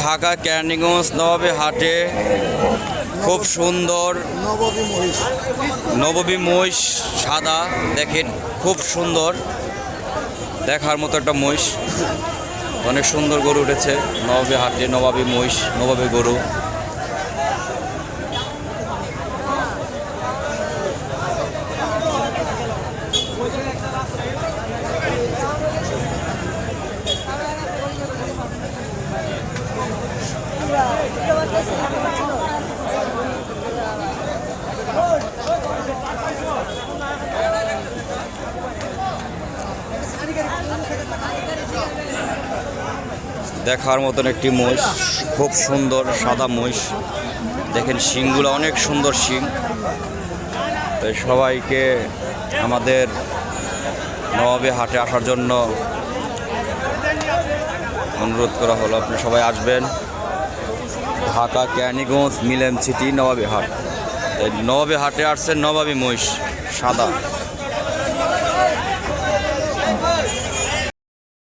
ঢাকা ক্যানিগঞ্জ নবাবী হাটে খুব সুন্দর নবাবী মহিষ সাদা, দেখেন খুব সুন্দর দেখার মতো একটা মহিষ। অনেক সুন্দর গরু উঠেছে নবাবী হাটে, নবাবী মহিষ, নবাবী গরু। দেখার মতন একটি মহিষ, খুব সুন্দর সাদা মহিষ। দেখেন শিংগুলো অনেক সুন্দর শিং। তাই সবাইকে আমাদের নবাবী হাটে আসার জন্য অনুরোধ করা হলো। আপনি সবাই আসবেন ঢাকা ক্যানিগঞ্জ মিলেন সিটি নবাবী হাট। নবাবী হাটে আসছেন নবাবী মহিষ সাদা।